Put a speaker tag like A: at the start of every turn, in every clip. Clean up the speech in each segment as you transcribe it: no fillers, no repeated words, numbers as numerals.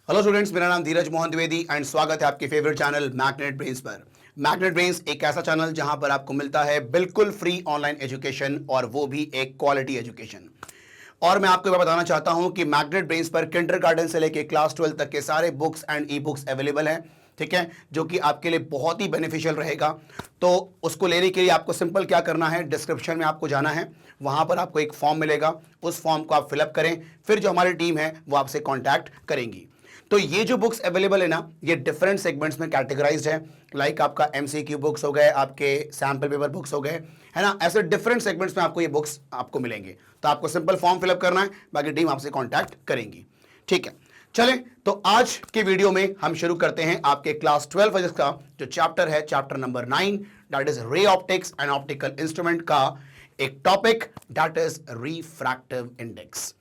A: Hello students, मेरा नाम धीरज Mohan Dwivedi and स्वागत है आपके फेवरेट चैनल मैग्नेट ब्रेन्स पर। मैग्नेट ब्रेन्स एक ऐसा चैनल जहां पर आपको मिलता है बिल्कुल फ्री ऑनलाइन एजुकेशन और वो भी एक क्वालिटी एजुकेशन। और मैं आपको बताना चाहता हूं कि मैग्नेट ब्रेन्स पर किंडरगार्टन से लेकर क्लास 12 तक के सारे books and e books available हैं, ठीक है, जो कि आपके लिए बहुत ही बेनिफिशियल रहेगा। तो उसको लेने के लिए आपको सिंपल क्या करना है, डिस्क्रिप्शन में आपको जाना है, वहां पर आपको एक फॉर्म मिलेगा, उस फॉर्म को आप फिलअप करें, फिर जो हमारी टीम है वो आपसे कॉन्टैक्ट करेंगी। तो ये जो बुक्स अवेलेबल है ना, ये डिफरेंट सेगमेंट्स में कैटेगराइज्ड है। लाइक आपका एमसीक्यू बुक्स हो गए, आपके सैंपल पेपर बुक्स हो गए, है ना, ऐसे डिफरेंट सेगमेंट्स में आपको ये बुक्स आपको मिलेंगे। तो आपको सिंपल फॉर्म फिलअप करना है, बाकी टीम आपसे कांटेक्ट करेंगी, ठीक है। चलें, तो आज के वीडियो में हम शुरू करते हैं आपके क्लास 12 फिजिक्स का जो चैप्टर है, chapter number 9, that is ray optics and optical instrument का एक topic, that is refractive index.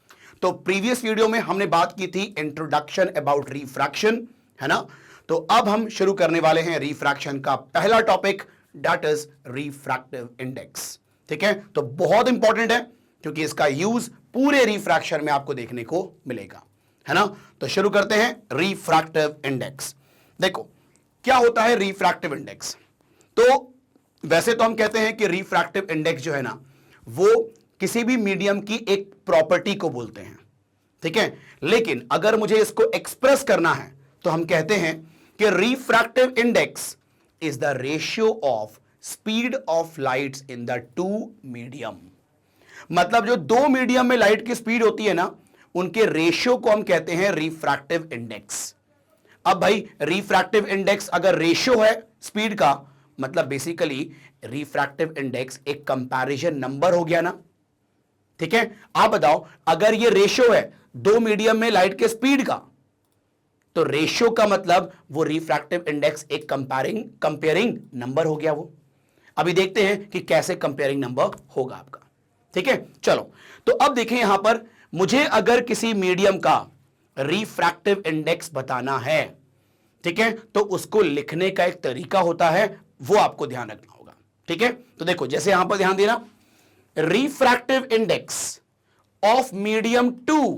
A: तो प्रीवियस वीडियो में हमने बात की थी इंट्रोडक्शन अबाउट रिफ्रैक्शन, है ना। तो अब हम शुरू करने वाले हैं रिफ्रैक्शन का पहला topic, that is refractive index, ठीक है। तो बहुत इंपॉर्टेंट है क्योंकि इसका यूज पूरे रिफ्रैक्शन में आपको देखने को मिलेगा, है ना। तो शुरू करते हैं रिफ्रैक्टिव इंडेक्स। देखो क्या होता है रिफ्रैक्टिव इंडेक्स। तो वैसे तो हम कहते हैं कि रिफ्रैक्टिव इंडेक्स जो है ना, वो किसी भी मीडियम की एक प्रॉपर्टी को बोलते हैं, ठीक है। लेकिन अगर मुझे इसको एक्सप्रेस करना है तो हम कहते हैं कि refractive index is the ratio of speed of lights in the two medium. मतलब जो दो मीडियम में लाइट की स्पीड होती है ना, उनके रेशियो को हम कहते हैं रिफ्रैक्टिव इंडेक्स। अब भाई रिफ्रैक्टिव इंडेक्स अगर रेशियो है स्पीड का, मतलब बेसिकली रिफ्रैक्टिव इंडेक्स एक कंपैरिजन नंबर हो गया ना, ठीक है। आप बताओ, अगर ये रेशियो है दो मीडियम में लाइट के स्पीड का, तो रेशियो का मतलब वो रिफ्रैक्टिव इंडेक्स एक कंपेयरिंग नंबर हो गया वो। अभी देखते हैं कि कैसे कंपेयरिंग नंबर होगा आपका, ठीक है। चलो, तो अब देखें यहां पर, मुझे अगर किसी मीडियम का रिफ्रैक्टिव इंडेक्स बताना है, ठीक है, तो उसको लिखने का एक तरीका होता है, वो आपको ध्यान रखना होगा, ठीक है। तो देखो जैसे यहां पर ध्यान देना, refractive index of medium 2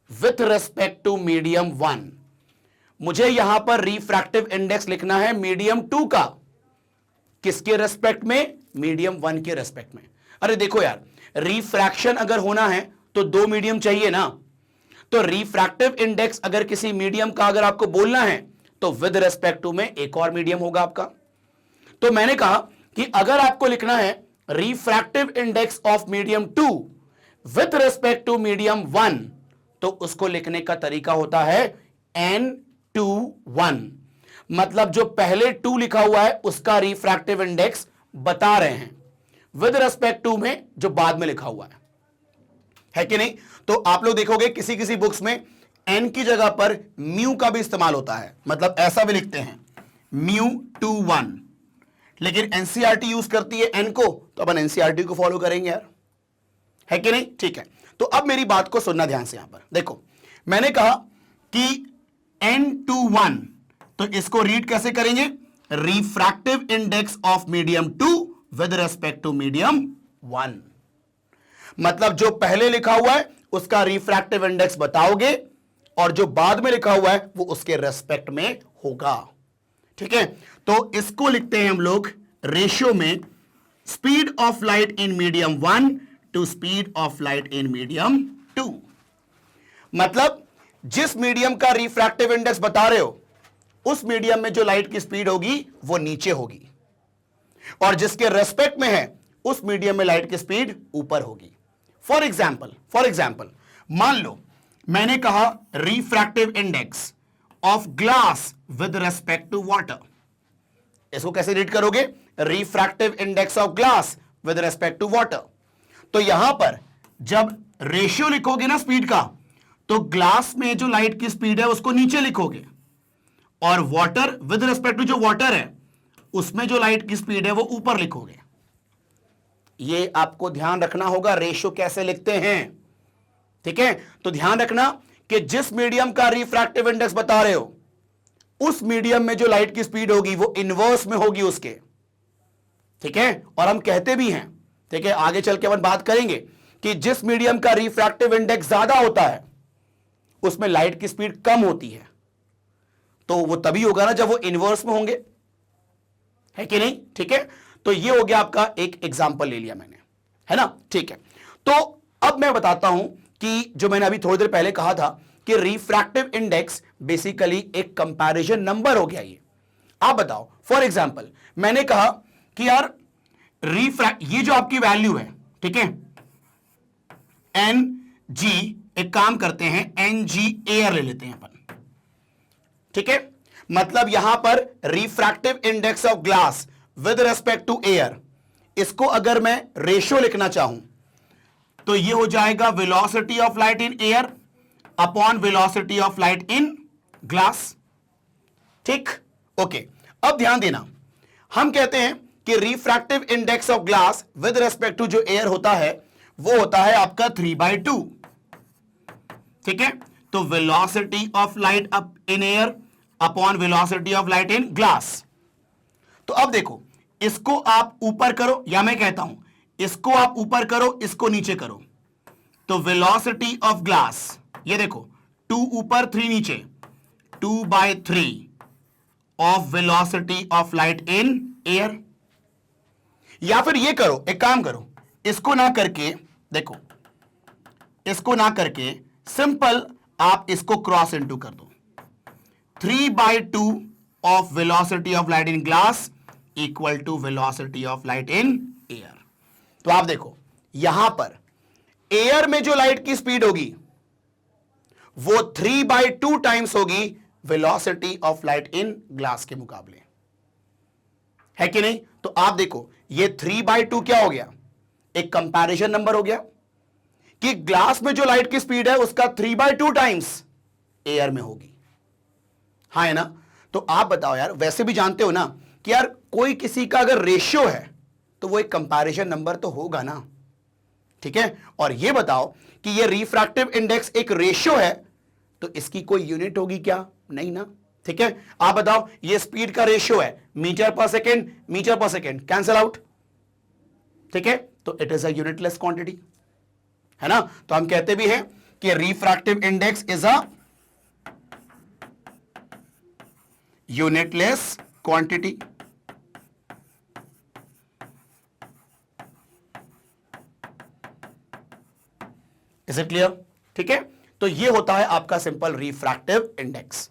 A: with respect to medium 1। मुझे यहां पर रिफ्रैक्टिव इंडेक्स लिखना है मीडियम 2 का, किसके रेस्पेक्ट में, मीडियम 1 के रेस्पेक्ट में। अरे देखो यार, रिफ्रैक्शन अगर होना है तो दो मीडियम चाहिए ना, तो रिफ्रैक्टिव इंडेक्स अगर किसी मीडियम का अगर आपको बोलना है तो विद रेस्पेक्ट टू में एक और मीडियम होगा आपका। तो मैंने कहा कि अगर आपको लिखना है refractive index of medium 2 with respect to medium 1, तो उसको लिखने का तरीका होता है N21। मतलब जो पहले 2 लिखा हुआ है उसका रिफ्रैक्टिव इंडेक्स बता रहे हैं विद रेस्पेक्ट टू में जो बाद में लिखा हुआ है कि नहीं। तो आप लोग देखोगे किसी किसी बुक्स में n की जगह पर म्यू का भी इस्तेमाल होता है, मतलब ऐसा भी लिखते हैं μ21, लेकिन एनसीईआरटी यूज करती है एन को, तो अपन एनसीईआरटी को फॉलो करेंगे यार, है कि नहीं, ठीक है। तो अब मेरी बात को सुनना ध्यान से। यहां पर देखो, मैंने कहा कि N21, तो इसको रीड कैसे करेंगे, refractive index of medium 2 with respect to medium 1। मतलब जो पहले लिखा हुआ है उसका रिफ्रैक्टिव इंडेक्स बताओगे और जो बाद में लिखा हुआ है वो उसके रेस्पेक्ट में होगा, ठीक है। तो इसको लिखते हैं हम लोग रेशियो में speed of light in medium 1 to speed of light in medium 2। मतलब जिस मीडियम का रिफ्रैक्टिव इंडेक्स बता रहे हो उस मीडियम में जो लाइट की स्पीड होगी वो नीचे होगी, और जिसके रेस्पेक्ट में है उस मीडियम में लाइट की स्पीड ऊपर होगी। फॉर एग्जाम्पल मान लो मैंने कहा refractive index of glass with respect to water. इसको कैसे रीड करोगे, refractive index of glass with respect to water. तो यहां पर जब रेशियो लिखोगे ना स्पीड का, तो ग्लास में जो लाइट की स्पीड है उसको नीचे लिखोगे, और वाटर विद रेस्पेक्ट टू जो वाटर है उसमें जो लाइट की स्पीड है वो ऊपर लिखोगे। ये आपको ध्यान रखना होगा रेशियो कैसे लिखते हैं, ठीक है। तो ध्यान रखना कि जिस मीडियम का रिफ्रैक्टिव इंडेक्स बता रहे हो उस मीडियम में जो लाइट की स्पीड होगी वो इनवर्स में होगी उसके, ठीक है। और हम कहते भी हैं, ठीक है, आगे चल के अपन बात करेंगे कि जिस मीडियम का रिफ्रैक्टिव इंडेक्स ज्यादा होता है उसमें लाइट की स्पीड कम होती है, तो वो तभी होगा ना जब वो इनवर्स में होंगे, है कि नहीं? ठीक है, तो ये हो गया आपका एक एग्जांपल ले लिया मैंने, है ना? ठीक है, तो अब मैं बताता हूं कि जो मैंने अभी थोड़ी देर पहले कहा था कि रिफ्रैक्टिव इंडेक्स बेसिकली एक कंपैरिजन नंबर हो गया। ये आप बताओ, फॉर एग्जांपल मैंने कहा कि यार ये जो आपकी वैल्यू है, ठीक है, एन जी, एक काम करते हैं एन जी एयर ले लेते हैं अपन, ठीक है, मतलब यहां पर refractive index of glass with respect to air, इसको अगर मैं रेशियो लिखना चाहूं तो ये हो जाएगा velocity of light in air upon velocity of light in glass. ठीक, ओके, अब ध्यान देना, हम कहते हैं कि refractive index of glass with respect to जो एयर होता है वो होता है आपका 3/2, ठीक है, तो velocity of light up in air upon velocity of light in glass. तो अब देखो, इसको आप ऊपर करो या मैं कहता हूं इसको आप ऊपर करो, इसको नीचे करो, तो वेलोसिटी ऑफ ग्लास, ये देखो 2 ऊपर 3 नीचे, 2/3 of velocity of light in air. या फिर ये करो, एक काम करो, इसको ना करके देखो, इसको ना करके सिंपल आप इसको क्रॉस इनटू कर दो, 3/2 of velocity of light in glass equal to velocity of light in air. तो आप देखो यहां पर एयर में जो लाइट की स्पीड होगी वो 3/2 टाइम्स होगी velocity of light in glass के मुकाबले, है कि नहीं? तो आप देखो ये 3/2 क्या हो गया, एक कंपैरिजन नंबर हो गया कि ग्लास में जो लाइट की स्पीड है उसका 3/2 टाइम्स एयर में होगी, हाँ है ना? तो आप बताओ यार, वैसे भी जानते हो ना कि यार कोई किसी का अगर रेशियो है तो वो एक कंपैरिजन नंबर तो होगा ना, ठीक है? और ये बताओ कि ये रिफ्रैक्टिव इंडेक्स एक रेशियो है तो इसकी कोई यूनिट होगी क्या? नहीं ना, ठीक है? आप बताओ, ये स्पीड का रेशियो है मीटर पर सेकेंड, कैंसल आउट, ठीक है? तो it is a unitless quantity, है ना? तो हम कहते भी हैं कि refractive index is a unitless quantity. Is it clear? ठीक है, तो ये होता है आपका सिंपल रिफ्रैक्टिव इंडेक्स,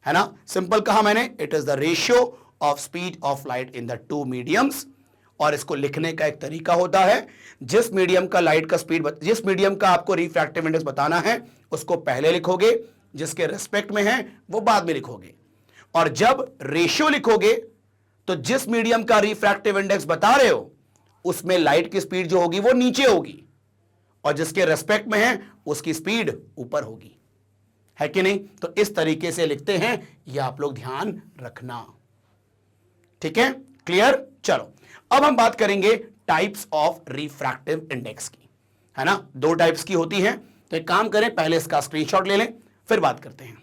A: है ना? सिंपल कहा मैंने, it is the ratio of speed of light in the two mediums. और इसको लिखने का एक तरीका होता है, जिस मीडियम का लाइट का स्पीड, जिस मीडियम का आपको रिफ्रैक्टिव इंडेक्स बताना है उसको पहले लिखोगे, जिसके रेस्पेक्ट में है वो बाद में लिखोगे, और जब रेशियो लिखोगे तो जिस मीडियम का रिफ्रैक्टिव इंडेक्स बता रहे हो उसमें लाइट की स्पीड जो होगी वो नीचे होगी और जिसके रेस्पेक्ट में है उसकी स्पीड ऊपर होगी, है कि नहीं? तो इस तरीके से लिखते हैं, यह आप लोग ध्यान रखना, ठीक है? क्लियर? चलो अब हम बात करेंगे टाइप्स ऑफ रिफ्रैक्टिव इंडेक्स की, है ना? 2 टाइप्स की होती है, तो एक काम करें, पहले इसका स्क्रीनशॉट ले लें फिर बात करते हैं।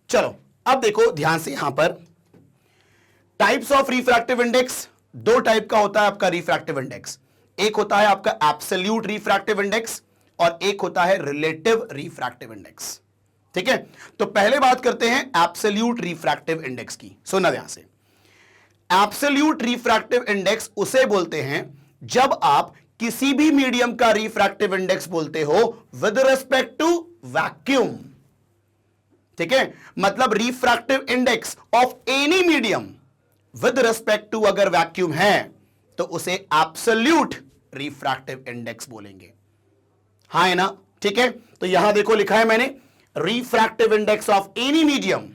A: चलो अब देखो ध्यान से, यहां पर types of refractive index 2 type का होता है आपका रिफ्रैक्टिव इंडेक्स। एक होता है आपका एब्सोल्यूट रिफ्रैक्टिव इंडेक्स और एक होता है रिलेटिव रिफ्रैक्टिव इंडेक्स, ठीक है? तो पहले बात करते हैं एब्सोल्यूट रिफ्रैक्टिव इंडेक्स की। सुनना ध्यान से, एब्सोल्यूट रिफ्रैक्टिव इंडेक्स उसे बोलते हैं जब आप किसी भी मीडियम का रिफ्रैक्टिव इंडेक्स बोलते हो विद रिस्पेक्ट टू वैक्यूम, ठीक है? मतलब refractive index of any medium with respect to अगर वैक्यूम है तो उसे एब्सोल्यूट रिफ्रैक्टिव इंडेक्स बोलेंगे, हाँ है ना? ठीक है, तो यहां देखो लिखा है मैंने, refractive index of any medium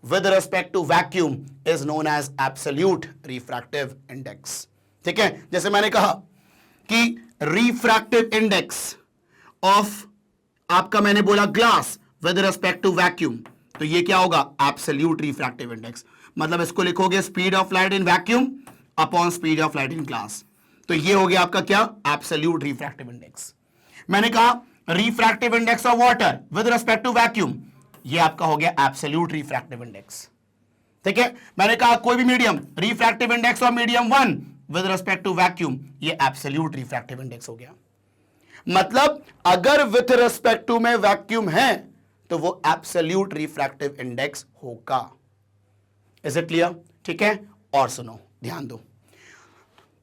A: with respect to vacuum is known as absolute refractive index, ठीक है? जैसे मैंने कहा कि रिफ्रैक्टिव इंडेक्स ऑफ आपका, मैंने बोला glass with respect to vacuum, तो ये क्या होगा? Absolute refractive index. मतलब इसको लिखोगे speed of light in vacuum upon speed of light in glass, तो ये हो गया आपका क्या? Absolute refractive index. मैंने कहा refractive index of water with respect to vacuum, ये आपका हो गया एब्सोल्यूट रिफ्रैक्टिव इंडेक्स, ठीक है? मैंने कहा कोई भी medium, refractive index of medium 1 with respect to vacuum, ये एब्सोल्यूट रिफ्रैक्टिव इंडेक्स हो गया। मतलब अगर विथ रिस्पेक्ट टू में वैक्यूम है तो वो एब्सोल्यूट रिफ्रैक्टिव इंडेक्स होगा। Is it clear? ठीक है, और सुनो, ध्यान दो,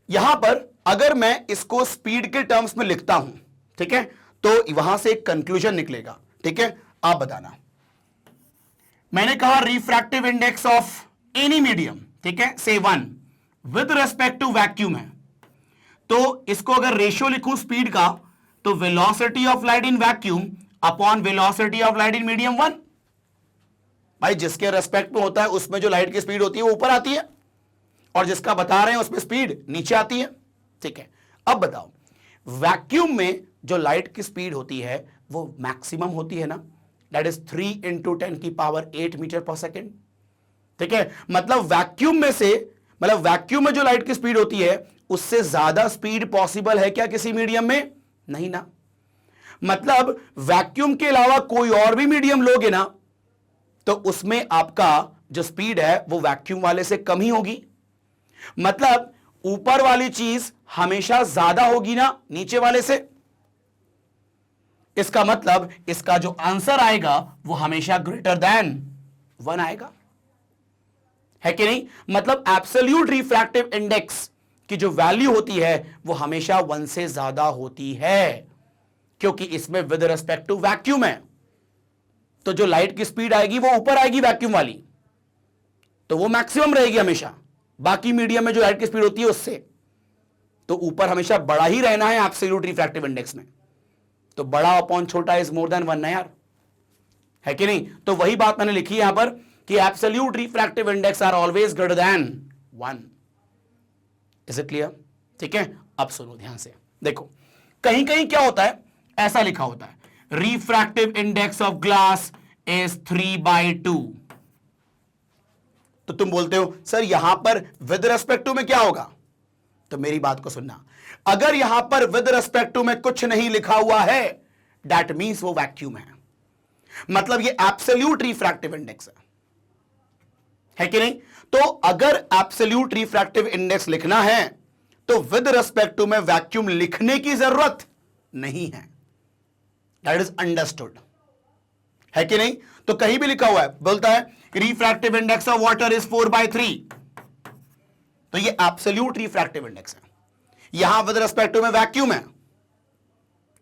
A: यहां पर अगर मैं इसको स्पीड के टर्म्स में लिखता हूं, ठीक है, तो वहां से एक कंक्लूजन निकलेगा। ठीक है, आप बताना। मैंने कहा refractive index of any medium, ठीक है, से 1 विद रिस्पेक्ट टू वैक्यूम है, तो इसको अगर रेशियो लिखूं स्पीड का, तो velocity of light in vacuum upon velocity of light in medium 1। भाई जिसके रेस्पेक्ट में होता है उसमें जो लाइट की स्पीड होती है वो ऊपर आती है, और जिसका बता रहे हैं उसमें स्पीड नीचे आती है। ठीक है, अब बताओ, वैक्यूम में जो लाइट की स्पीड होती है वो मैक्सिमम होती है ना, दैट इज 3 × 10⁸ मीटर पर सेकेंड। ठीक है, मतलब वैक्यूम में जो लाइट की स्पीड होती है उससे ज्यादा स्पीड पॉसिबल है क्या किसी मीडियम में? नहीं ना। मतलब वैक्यूम के अलावा कोई और भी मीडियम लोगे ना तो उसमें आपका जो स्पीड है वो वैक्यूम वाले से कम ही होगी। मतलब ऊपर वाली चीज हमेशा ज्यादा होगी ना नीचे वाले से। इसका मतलब इसका जो आंसर आएगा वो हमेशा ग्रेटर देन 1 आएगा, है कि नहीं? मतलब एब्सोल्यूट रिफ्रैक्टिव इंडेक्स की जो वैल्यू होती है वो हमेशा 1 से ज्यादा होती है, क्योंकि इसमें विद रिस्पेक्ट टू वैक्यूम है। तो जो लाइट की स्पीड आएगी वो ऊपर आएगी वैक्यूम वाली, तो वो मैक्सिमम रहेगी हमेशा। बाकी मीडियम में जो लाइट की स्पीड होती है उससे तो ऊपर हमेशा बड़ा ही रहना है एब्सोल्यूट रिफ्रैक्टिव इंडेक्स में। तो बड़ा अपॉन छोटा इज मोर देन 1 ना यार, है कि नहीं? तो वही बात मैंने लिखी है यहां पर कि absolute refractive index are always greater than 1। Is it clear? ठीक है, अब सुनो ध्यान से, देखो कहीं कहीं क्या होता है, ऐसा लिखा होता है refractive index of glass is 3/2। तो तुम बोलते हो सर यहां पर विद रिस्पेक्ट टू में क्या होगा? तो मेरी बात को सुनना, अगर यहां पर विद रिस्पेक्ट टू में कुछ नहीं लिखा हुआ है दैट मींस वो वैक्यूम है, मतलब ये एब्सोल्यूट रिफ्रैक्टिव इंडेक्स है कि नहीं? तो अगर एब्सोल्यूट रिफ्रैक्टिव इंडेक्स लिखना है तो विद रिस्पेक्ट टू में वैक्यूम लिखने की जरूरत नहीं है। दैट इज अंडरस्टूड, है कि नहीं? तो कहीं भी लिखा हुआ है, बोलता है refractive index of water is 4/3, तो ये एब्सोल्यूट रिफ्रैक्टिव इंडेक्स है। यहां विद रिस्पेक्ट टू में वैक्यूम है,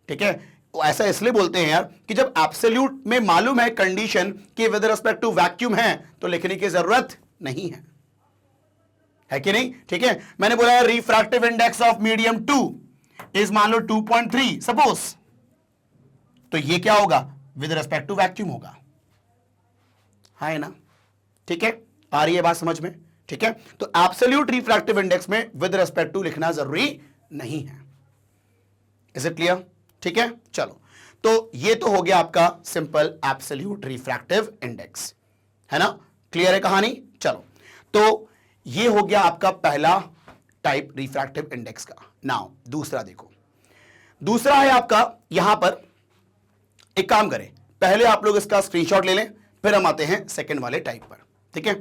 A: ठीक है? ऐसा इसलिए बोलते हैं यार कि जब एब्सोल्यूट में मालूम है कंडीशन कि विद रिस्पेक्ट टू वैक्यूम है तो लिखने की जरूरत नहीं है कि नहीं? ठीक है, मैंने बोला refractive index of medium 2 is मान लो 2.3 सपोज, तो ये क्या होगा? विद रिस्पेक्ट टू वैक्यूम होगा, हाँ है ना? ठीक है, आ रही है बात समझ में? ठीक है, तो एब्सोल्यूट रिफ्रैक्टिव इंडेक्स में विद रिस्पेक्ट टू लिखना जरूरी नहीं है। Is it clear? ठीक है, चलो, तो ये तो हो गया आपका सिंपल एब्सोल्यूट रिफ्रैक्टिव इंडेक्स, है ना? क्लियर है कहानी? चलो, तो ये हो गया आपका पहला टाइप रिफ्रैक्टिव इंडेक्स का। नाउ दूसरा देखो, दूसरा है आपका यहां पर, एक काम करें पहले आप लोग इसका स्क्रीनशॉट ले लें, फिर हम आते हैं सेकंड वाले टाइप पर, ठीक है?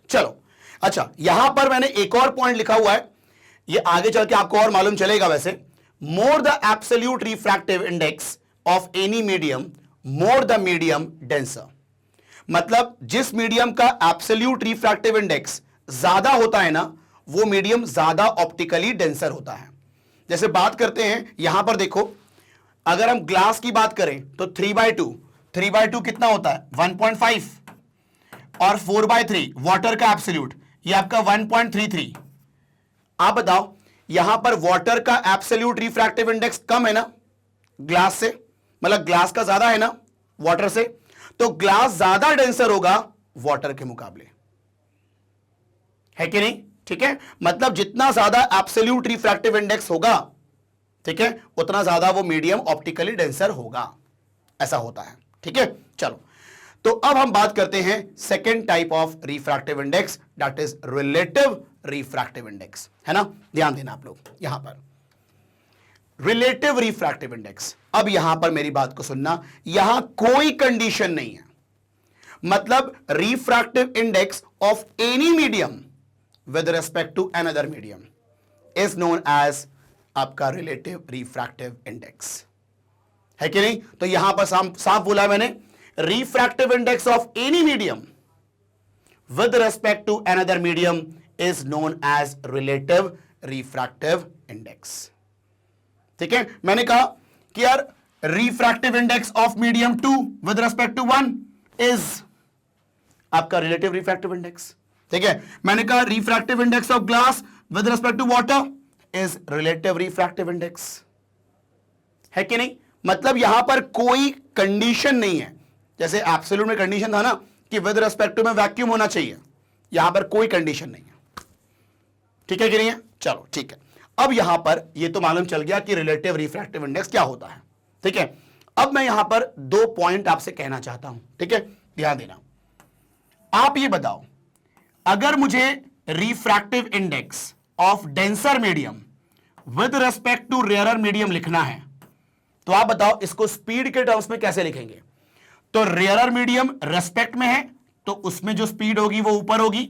A: चलो, अच्छा यहां पर मैंने एक और पॉइंट लिखा हुआ है, ये आगे चल के आपको और मालूम चलेगा वैसे। More the absolute refractive index of any medium more the medium denser, मतलब जिस मीडियम का एब्सोल्यूट रिफ्रैक्टिव इंडेक्स ज्यादा होता है ना वो मीडियम ज्यादा ऑप्टिकली डेंसर होता है। जैसे बात करते हैं यहां पर देखो, अगर हम ग्लास की बात करें तो 3/2 कितना होता है? 1.5, और 4/3 वाटर का एब्सोल्यूट, ये आपका 1.33। आप बताओ यहां पर वाटर का एब्सोल्यूट रिफ्रैक्टिव इंडेक्स कम है ना ग्लास से, मतलब ग्लास का ज्यादा है ना वाटर से, तो ग्लास ज्यादा डेंसर होगा वाटर के मुकाबले, है कि नहीं? ठीक है, मतलब जितना ज्यादा एब्सोल्यूट रिफ्रैक्टिव इंडेक्स होगा, ठीक है, उतना ज्यादा वो मीडियम ऑप्टिकली डेंसर होगा, ऐसा होता है। ठीक है, चलो, तो अब हम बात करते हैं second type of refractive index, that is relative refractive index, है ना? ध्यान देना आप लोग यहां पर, रिलेटिव रिफ्रैक्टिव इंडेक्स। अब यहां पर मेरी बात को सुनना, यहां कोई कंडीशन नहीं है, मतलब refractive index of any medium with respect to another medium is known as आपका रिलेटिव रिफ्रैक्टिव इंडेक्स, है कि नहीं? तो यहां पर साफ बोला मैंने, refractive index of any medium with respect to another medium is known as relative refractive index. ठीक है, मैंने कहा कि यार refractive index of medium 2 with respect to 1 is आपका रिलेटिव रिफ्रैक्टिव इंडेक्स। ठीक है, मैंने कहा refractive index of glass with respect to water is relative refractive index, है कि नहीं? मतलब यहां पर कोई कंडीशन नहीं है, जैसे एब्सोल्यूट में कंडीशन था ना कि विद रेस्पेक्ट टू में वैक्यूम होना चाहिए, यहां पर कोई कंडीशन नहीं है। ठीक है कि नहीं है? चलो ठीक है, अब यहां पर ये तो मालूम चल गया कि रिलेटिव रिफ्रैक्टिव इंडेक्स क्या होता है। ठीक है, अब मैं यहां पर 2 पॉइंट आपसे कहना चाहता हूं। ठीक है, ध्यान देना। आप ये बताओ, अगर मुझे refractive index of denser medium with respect to rarer medium लिखना है, तो आप बताओ इसको स्पीड के टर्म्स में कैसे लिखेंगे? तो रेयरर मीडियम रेस्पेक्ट में है तो उसमें जो स्पीड होगी वो ऊपर होगी,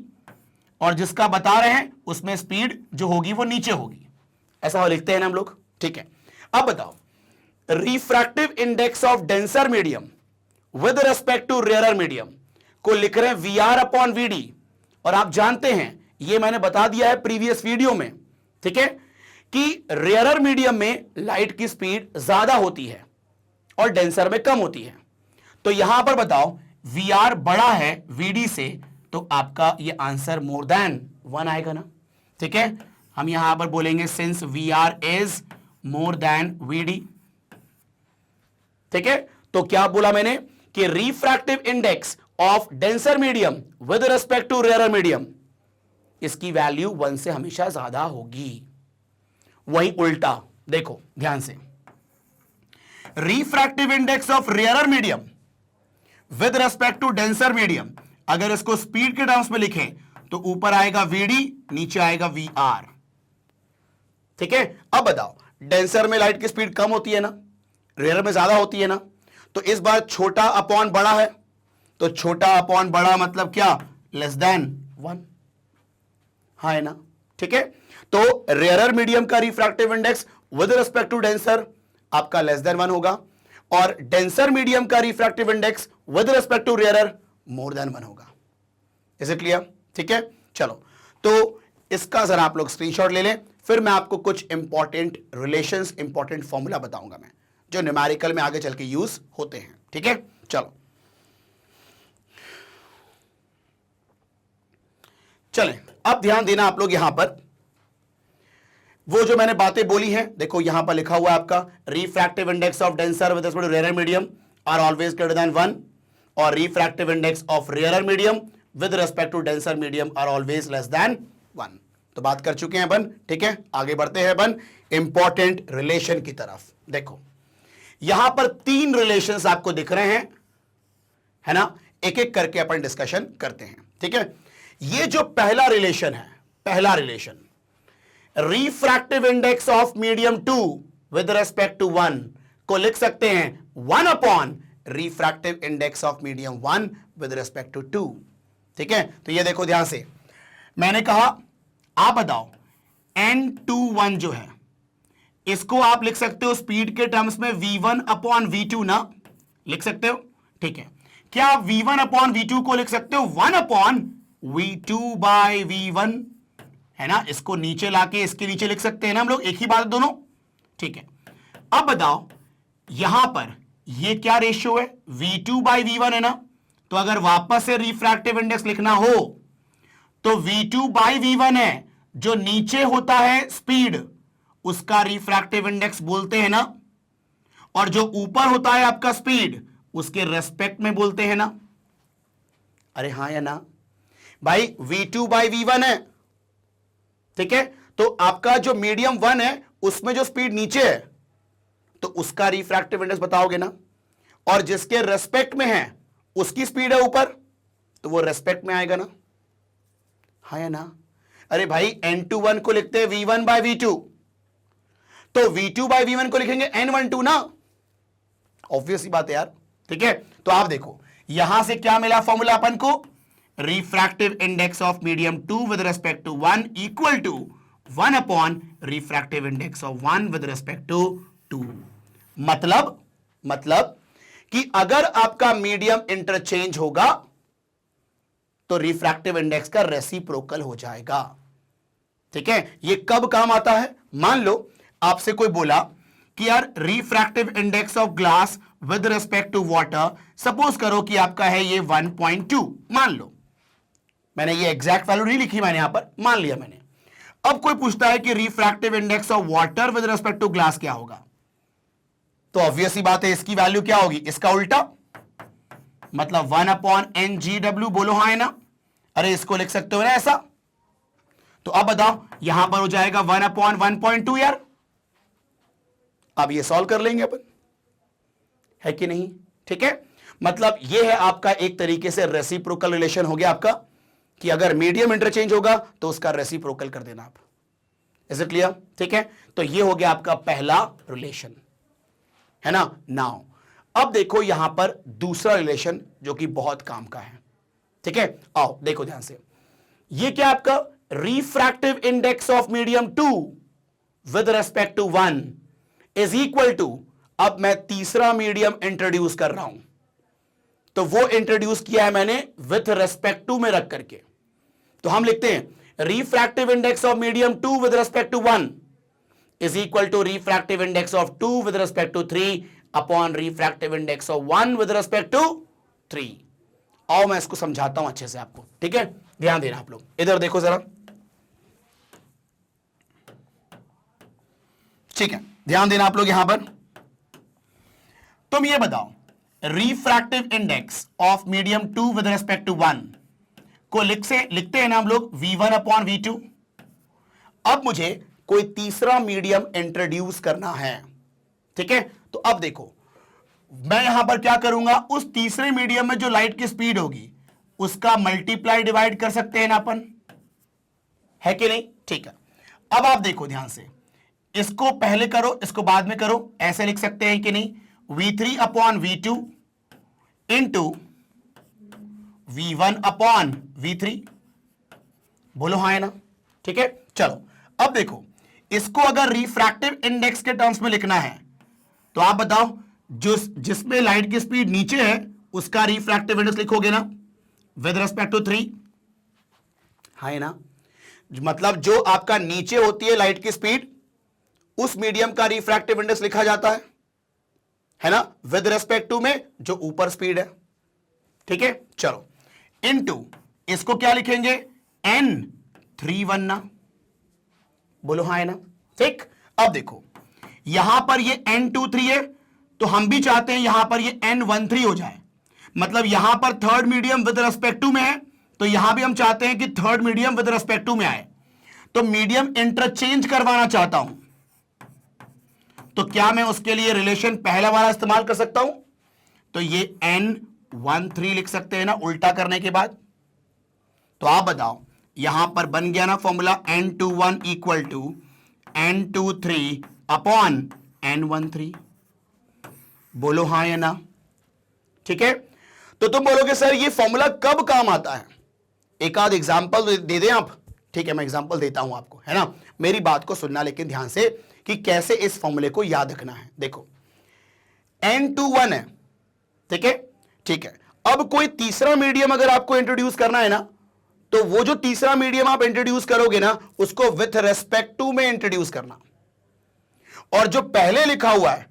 A: और जिसका बता रहे हैं उसमें स्पीड जो होगी वो नीचे होगी। ऐसा लिखते हैं ना हम लोग। ठीक है, अब बताओ refractive index of denser medium with respect to rarer medium को लिख रहे हैं वीआर अपॉन वीडी, और आप जानते हैं ये मैंने बता दिया है प्रीवियस वीडियो में, ठीक है, कि रेयरर मीडियम में लाइट की स्पीड ज्यादा होती है और डेंसर में कम होती है। तो यहां पर बताओ वीआर बड़ा है वीडी से, तो आपका ये आंसर मोर देन 1 आएगा ना। ठीक है, हम यहां पर बोलेंगे since VR is more than VD. ठीक है, तो क्या बोला मैंने कि refractive index of denser medium with respect to rarer medium, इसकी वैल्यू 1 से हमेशा ज्यादा होगी। वही उल्टा देखो ध्यान से, refractive index of rarer medium with respect to denser medium, अगर इसको स्पीड के टर्म्स में लिखें तो ऊपर आएगा वीडी, नीचे आएगा वीआर। ठीक है, अब बताओ डेंसर में लाइट की स्पीड कम होती है ना, रेयरर में ज्यादा होती है ना, तो इस बार छोटा अपॉन बड़ा है, तो छोटा अपॉन बड़ा मतलब क्या? लेस देन 1, हाँ है ना। ठीक है, तो रेयरर मीडियम का refractive index with respect to denser आपका लेस देन 1 होगा, और डेंसर मीडियम का refractive index with respect to rarer more than 1 होगा। Is it clear? ठीक है, चलो तो इसका जरा आप लोग स्क्रीनशॉट ले लें, फिर मैं आपको कुछ इंपॉर्टेंट रिलेशंस, इंपॉर्टेंट फॉर्मूला बताऊंगा मैं, जो न्यूमेरिकल में आगे चल के यूज होते हैं। ठीक है, चलो चलें, अब ध्यान देना आप लोग, यहां पर वो जो मैंने बातें बोली हैं, देखो यहां पर लिखा हुआ है आपका refractive index of denser with respect to rarer medium are always greater than 1, और refractive index of rarer medium with respect to denser medium are always less than 1। तो बात कर चुके हैं अपन। ठीक है, आगे बढ़ते हैं अपन इंपॉर्टेंट रिलेशन की तरफ। देखो यहां पर 3 रिलेशंस आपको दिख रहे हैं, है ना, एक एक करके अपन डिस्कशन करते हैं। ठीक है, ये जो पहला रिलेशन है, पहला relation refractive index of medium 2 with respect to 1 को लिख सकते हैं 1 upon refractive index of medium 1 with respect to 2। ठीक है, तो ये देखो ध्यान से, मैंने कहा आप बताओ N21 जो है इसको आप लिख सकते हो स्पीड के टर्म्स में V1 अपॉन V2 ना, लिख सकते हो। ठीक है, क्या आप V1 अपॉन V2 को लिख सकते हो 1 अपॉन V2 बाय V1, है ना, इसको नीचे लाके इसके नीचे लिख सकते हैं ना हम लोग, एक ही बात दोनों। ठीक है, अब बताओ यहां पर ये क्या रेशियो है? V2 बाय V1 है ना, तो अगर वापस से रिफ्रैक्टिव इंडेक्स लिखना हो तो V2 बाय V1 है, जो नीचे होता है स्पीड उसका रिफ्रैक्टिव इंडेक्स बोलते हैं ना, और जो ऊपर होता है आपका स्पीड उसके रेस्पेक्ट में बोलते हैं ना। अरे हां या ना भाई, V2 बाय V1 है, ठीक है, तो आपका जो मीडियम 1 है उसमें जो स्पीड नीचे है तो उसका रिफ्रैक्टिव इंडेक्स बताओगे ना, और जिसके रेस्पेक्ट में है उसकी स्पीड है ऊपर तो वो रेस्पेक्ट में आएगा ना, हाँ या ना। अरे भाई N21 को लिखते हैं V1 बाय V2, तो V2 बाय V1 को लिखेंगे N12 ना, ऑब्वियस ही बात है यार। ठीक है, तो आप देखो यहां से क्या मिला फॉर्मूला अपन को, refractive index of medium 2 with respect to 1 equal to 1 upon refractive index of 1 with respect to 2। मतलब कि अगर आपका मीडियम इंटरचेंज होगा तो रिफ्रैक्टिव इंडेक्स का रेसिप्रोकल हो जाएगा। ठीक है, ये कब काम आता है? मान लो आपसे कोई बोला कि यार refractive index of glass with respect to water, suppose करो कि आपका है ये 1.2, मान लो, मैंने ये एग्जैक्ट वैल्यू नहीं लिखी, मैंने यहां पर मान लिया मैंने। अब कोई पूछता है कि refractive index of water with respect to glass क्या होगा, तो ऑब्वियस ही बात है इसकी वैल्यू क्या होगी, इसका उल्टा, मतलब 1/NGW। बोलो हाँ है ना? अरे इसको लिख सकते हो ना ऐसा, तो अब बताओ यहां पर हो जाएगा 1/1.2 यार। अब ये सॉल्व कर लेंगे अपन, है कि नहीं? ठीक है, मतलब ये है आपका एक तरीके से रेसिप्रोकल रिलेशन हो गया आपका, कि अगर मीडियम इंटरचेंज होगा तो उसका रेसिप्रोकल कर देना आप। Is it clear? ठीक है, तो ये हो गया आपका पहला रिलेशन, है ना। नाउ अब देखो यहां पर दूसरा रिलेशन जो कि बहुत काम का है। ठीक है, आओ देखो ध्यान से, ये क्या आपका refractive index of medium 2 with respect to 1 is equal to, अब मैं तीसरा मीडियम इंट्रोड्यूस कर रहा हूं, तो वो इंट्रोड्यूस किया है मैंने विथ रेस्पेक्ट टू में रख करके, तो हम लिखते हैं refractive index of medium 2 with respect to 1 is equal to refractive index of 2 with respect to 3 upon refractive index of 1 with respect to 3। आओ मैं इसको समझाता हूं अच्छे से आपको। ठीक है, ध्यान देना आप लोग, इधर देखो जरा। ठीक है, ध्यान देना आप लोग यहां पर। तुम ये बताओ refractive index of medium 2 with respect to 1 को लिखते हैं ना हम लोग V1/V2। अब मुझे कोई तीसरा मीडियम इंट्रोड्यूस करना है। ठीक है, तो अब देखो मैं यहां पर क्या करूंगा, उस तीसरे मीडियम में जो लाइट की स्पीड होगी उसका मल्टीप्लाई डिवाइड कर सकते हैं ना अपन, है कि नहीं? ठीक है, अब आप देखो ध्यान से, इसको पहले करो इसको बाद में करो, ऐसे लिख सकते हैं कि नहीं, V3/V2 इंटू V1/V3। बोलो हाँ है ना? ठीक है, चलो अब देखो इसको अगर रिफ्रैक्टिव इंडेक्स के टर्म्स में लिखना है तो आप बताओ, जिसमें लाइट की स्पीड नीचे है उसका रिफ्रैक्टिव इंडेक्स लिखोगे ना विद रिस्पेक्ट टू 3, है ना? मतलब जो आपका नीचे होती है लाइट की स्पीड, उस मीडियम का रिफ्रैक्टिव इंडेक्स लिखा जाता है ना, विद रिस्पेक्ट टू में जो ऊपर स्पीड है। ठीक है, चलो इनटू इसको क्या लिखेंगे, N31 ना। बोलो हाँ है ना? ठीक, अब देखो यहां पर ये N23 है, तो हम भी चाहते हैं यहां पर ये N13 हो जाए, मतलब यहां पर third medium with respect to में है, तो यहां भी हम चाहते हैं कि third medium with respect to में आए, तो मीडियम इंटरचेंज करवाना चाहता हूं, तो क्या मैं उसके लिए रिलेशन पहला वाला इस्तेमाल कर सकता हूं, तो ये N13 लिख सकते हैं ना उल्टा करने के बाद। तो आप बताओ यहां पर बन गया ना formula, N21 equal to N23 upon N13। बोलो हाँ या ना? ठीक है, तो तुम बोलोगे सर ये फॉर्मूला कब काम आता है, एक आध एग्जांपल दे दें आप। ठीक है, मैं एग्जांपल देता हूं आपको, है ना, मेरी बात को सुनना लेकिन ध्यान से कि कैसे इस फॉर्मूले को याद रखना है। देखो N21 है, ठीक है, ठीक है, अब कोई तीसरा मीडियम अगर आपको इंट्रोड्यूस करना है ना, तो वो जो तीसरा मीडियम आप इंट्रोड्यूस करोगे ना उसको विथ रेस्पेक्ट टू में इंट्रोड्यूस करना, और जो पहले लिखा हुआ है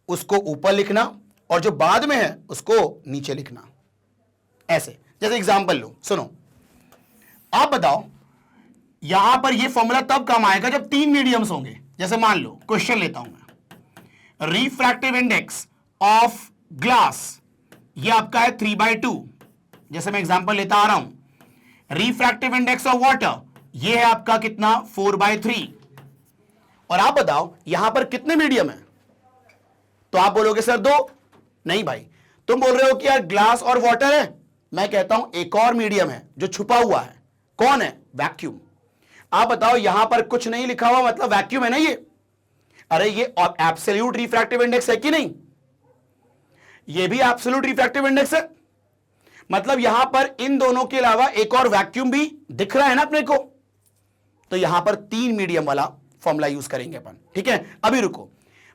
A: उसको ऊपर लिखना और जो बाद में है उसको नीचे लिखना। ऐसे जैसे एग्जांपल लो, सुनो, आप बताओ यहां पर ये फॉर्मूला तब काम आएगा जब 3 मीडियम्स होंगे। जैसे मान लो क्वेश्चन लेता हूं मैं, रिफ्रैक्टिव इंडेक्स ऑफ ग्लास ये आपका है 3/2, जैसे मैं एग्जांपल लेता आ रहा हूं। रिफ्रैक्टिव इंडेक्स ऑफ वाटर ये है आपका कितना, 4/3, और आप बताओ यहां पर कितने मीडियम है, तो आप बोलोगे सर 2। नहीं भाई, तुम बोल रहे हो कि यार ग्लास और वाटर है, मैं कहता हूं एक और मीडियम है जो छुपा हुआ है, कौन है, वैक्यूम। आप बताओ यहां पर कुछ नहीं लिखा हुआ मतलब वैक्यूम है ना ये, अरे ये एब्सोल्यूट रिफ्रैक्टिव इंडेक्स है कि नहीं, ये भी एब्सोल्यूट रिफ्रैक्टिव इंडेक्स है, मतलब यहां पर इन दोनों के अलावा एक और वैक्यूम भी दिख रहा है ना अपने को, तो यहां पर 3 मीडियम वाला फॉर्मूला यूज करेंगे अपन। ठीक है, अभी रुको,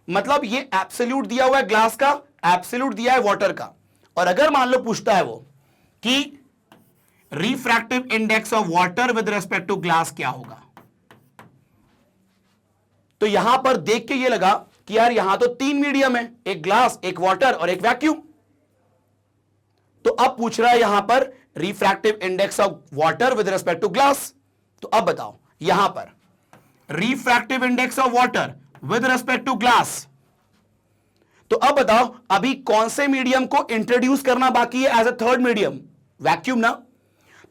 A: मतलब ये एब्सोल्यूट दिया हुआ है ग्लास का, एब्सोल्यूट दिया है वाटर का, और अगर मान लो पूछता है वो कि refractive index of water with respect to glass क्या होगा, तो यहां पर देख के ये लगा कि यार यहां तो 3 मीडियम है, एक ग्लास, एक वाटर और एक वैक्यूम। तो अब पूछ रहा है यहां पर refractive index of water with respect to glass. तो अब बताओ यहां पर refractive index of water with respect to glass, तो अब बताओ अभी कौन से मीडियम को इंट्रोड्यूस करना बाकी है as a third medium, vacuum ना।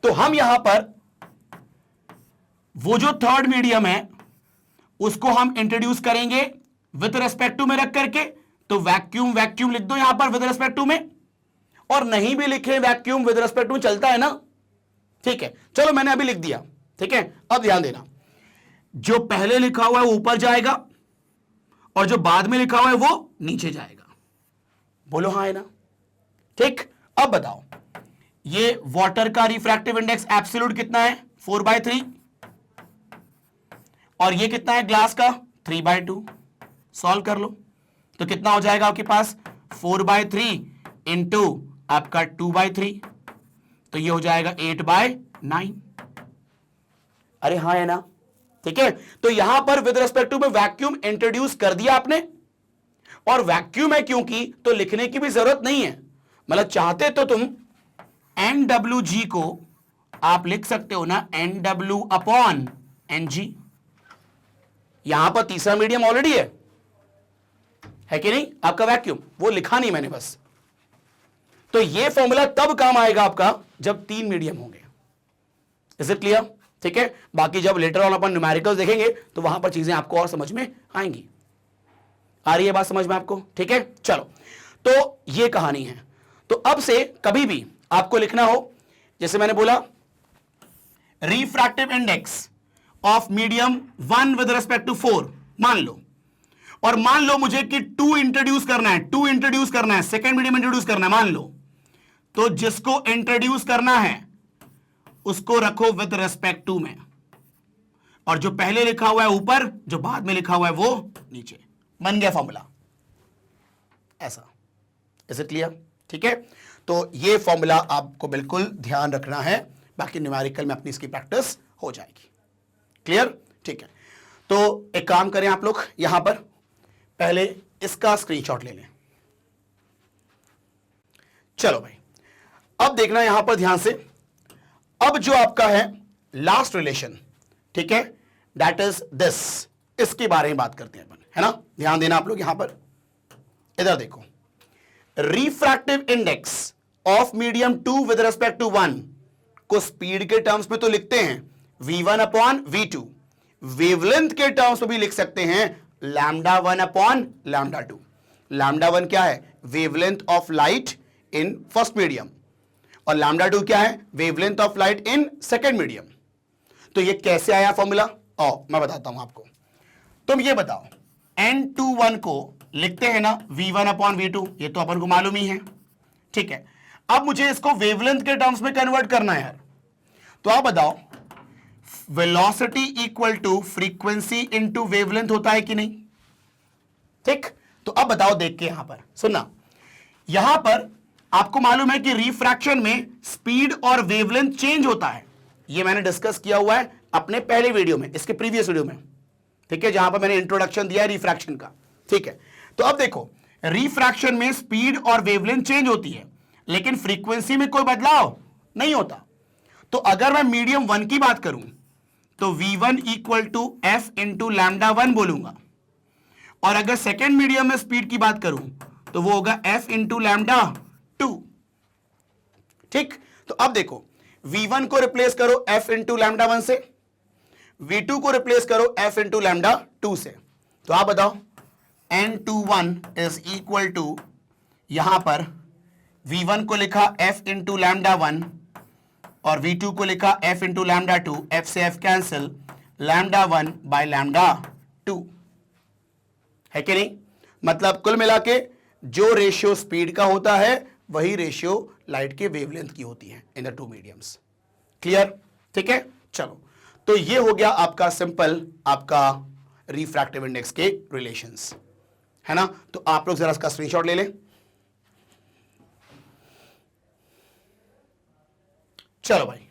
A: तो हम यहां पर वो जो थर्ड मीडियम है उसको हम इंट्रोड्यूस करेंगे विद रिस्पेक्ट टू में रख करके, तो वैक्यूम वैक्यूम लिख दो यहां पर विद रिस्पेक्ट टू में, और नहीं भी लिखे वैक्यूम विद रिस्पेक्ट टू चलता है ना। ठीक है, चलो मैंने अभी लिख दिया। ठीक है, अब ध्यान देना, जो पहले लिखा हुआ है वो ऊपर जाएगा और जो बाद में लिखा हुआ है वो नीचे जाएगा। बोलो हाँ है ना। ठीक, अब बताओ ये वाटर का रिफ्रैक्टिव इंडेक्स एब्सोल्यूट कितना है 4/3, और ये कितना है ग्लास का 3/2। सॉल्व कर लो तो कितना हो जाएगा आपके पास 4/3 इंटू आपका 2/3, तो ये हो जाएगा 8/9। अरे हाँ है ना। ठीक है, तो यहां पर विद रिस्पेक्ट टू में वैक्यूम इंट्रोड्यूस कर दिया आपने, और वैक्यूम है क्योंकि तो लिखने की भी जरूरत नहीं है, मतलब चाहते तो तुम NWG को आप लिख सकते हो ना NW/NG। यहां पर तीसरा मीडियम ऑलरेडी है कि नहीं आपका वैक्यूम, वो लिखा नहीं मैंने बस। तो ये फॉर्मूला तब काम आएगा आपका जब 3 मीडियम होंगे। Is it clear? ठीक है, बाकी जब लेटर ऑन अपन न्यूमेरिकल्स देखेंगे तो वहां पर चीजें आपको और समझ में आएंगी। आ रही है बात समझ में आपको? ठीक है, चलो तो ये कहानी है। तो अब से कभी भी आपको लिखना हो, जैसे मैंने बोला refractive index of medium 1 with respect to 4 मान लो, और मान लो मुझे कि 2 इंट्रोड्यूस करना है, 2 इंट्रोड्यूस करना है, सेकेंड मीडियम इंट्रोड्यूस करना है मान लो, तो जिसको इंट्रोड्यूस करना है उसको रखो विद रिस्पेक्ट टू में, और जो पहले लिखा हुआ है ऊपर, जो बाद में लिखा हुआ है वो नीचे। बन गया फॉर्मूला ऐसा। Is it clear? ठीक है, तो ये फॉर्मूला आपको बिल्कुल ध्यान रखना है, बाकी न्यूमेरिकल में अपनी इसकी प्रैक्टिस हो जाएगी। क्लियर? ठीक है, तो एक काम करें आप लोग, यहां पर पहले इसका स्क्रीनशॉट ले लें। चलो भाई, अब देखना यहां पर ध्यान से, अब जो आपका है लास्ट रिलेशन, ठीक है, दैट इज दिस, इसके बारे में बात करते हैं अपन, है ना। ध्यान देना आप लोग यहां पर, इधर देखो, refractive index of medium 2 with respect to 1 को स्पीड के टर्म्स में तो लिखते हैं v1/v2, वेवलेंथ के टर्म्स में भी लिख सकते हैं λ1/λ2। λ1 क्या है? Wavelength of light in first medium, और λ2 क्या है? Wavelength of light in second medium. तो ये कैसे आया फॉर्मूला? मैं बताता हूं आपको। तुम ये बताओ, N21 को लिखते हैं ना v1/v2, ये तो अपन को मालूम ही है। ठीक है, अब मुझे इसको वेवलेंथ के टर्म्स में कन्वर्ट करना है यार, तो आप बताओ velocity equal to frequency into wavelength होता है कि नहीं? ठीक, तो अब बताओ देख के, यहां पर सुनना, यहां पर आपको मालूम है कि रिफ्रैक्शन में स्पीड और वेवलेंथ चेंज होता है। ये मैंने डिस्कस किया हुआ है अपने पहले वीडियो में, इसके प्रीवियस वीडियो में, ठीक है, जहां पर मैंने इंट्रोडक्शन दिया है रिफ्रैक्शन का। ठीक है, तो अब देखो, रिफ्रैक्शन में स्पीड और वेवलेंथ चेंज होती है, लेकिन फ्रीक्वेंसी में कोई बदलाव नहीं होता। तो अगर मैं मीडियम 1 की बात करूं तो v1 equal to f into λ1 बोलूंगा, और अगर सेकेंड मीडियम में स्पीड की बात करूं तो वो होगा f इंटू λ2। ठीक, तो अब देखो, v1 को रिप्लेस करो f इंटू λ1 से, v2 को रिप्लेस करो f इंटू λ2 से, तो आप बताओ N21 इज इक्वल टू, यहां पर v1 को लिखा f इंटू λ1 और v2 को लिखा f इंटू λ2, f से f कैंसिल, λ1/λ2, है कि नहीं? मतलब कुल मिला के जो रेशियो स्पीड का होता है वही रेशियो लाइट के वेवलेंथ की होती है in the two mediums. Clear? ठीक है, चलो तो ये हो गया आपका सिंपल आपका रिफ्रैक्टिव इंडेक्स के रिलेशंस, है ना। तो आप लोग जरा इसका स्क्रीनशॉट ले लें। चलो भाई,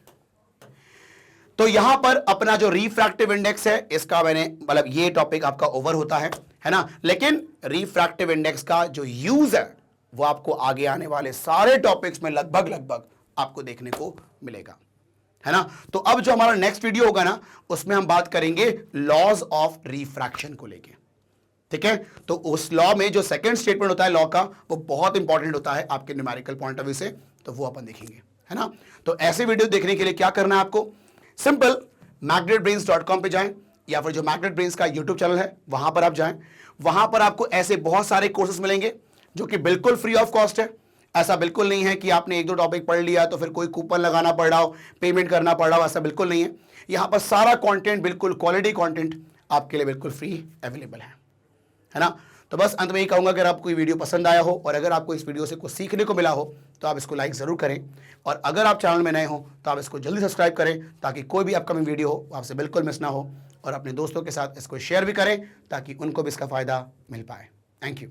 A: तो यहां पर अपना जो रिफ्रैक्टिव इंडेक्स है इसका मैंने मतलब ये टॉपिक आपका ओवर होता है ना। लेकिन रिफ्रैक्टिव इंडेक्स का जो यूज है वो आपको आगे आने वाले सारे टॉपिक्स में लगभग आपको देखने को मिलेगा, है ना। तो अब जो हमारा नेक्स्ट वीडियो होगा ना, उसमें हम बात करेंगे लॉज ऑफ रिफ्रैक्शन को लेके, ठीक है। तो उस लॉ में जो सेकंड स्टेटमेंट होता है लॉ का, वो बहुत इंपॉर्टेंट होता है आपके न्यूमेरिकल पॉइंट ऑफ व्यू से, तो वो अपन देखेंगे, है ना। तो ऐसे वीडियो देखने के लिए क्या करना है आपको, सिंपल magnetbrains.com पे जाएं, या फिर जो मैग्नेट ब्रेन्स का यूट्यूब चैनल है वहां पर आप जाएं। वहां पर आपको ऐसे बहुत सारे कोर्सेज मिलेंगे जो कि बिल्कुल फ्री ऑफ कॉस्ट है। ऐसा बिल्कुल नहीं है कि आपने एक दो टॉपिक पढ़ लिया तो फिर कोई कूपन लगाना पड़ रहा हो, पेमेंट करना पड़ रहा हो, ऐसा बिल्कुल नहीं है। यहां पर सारा कंटेंट, बिल्कुल क्वालिटी कंटेंट आपके लिए बिल्कुल फ्री अवेलेबल है ना। तो बस अंत में यही कहूंगा, अगर आपको ये वीडियो पसंद आया हो और अगर आपको इस वीडियो से कुछ सीखने को मिला हो तो आप इसको लाइक ज़रूर करें, और अगर आप चैनल में नए हो तो आप इसको जल्दी सब्सक्राइब करें ताकि कोई भी अपकमिंग वीडियो हो आपसे बिल्कुल मिस ना हो, और अपने दोस्तों के साथ इसको शेयर भी करें ताकि उनको भी इसका फ़ायदा मिल पाए। Thank you.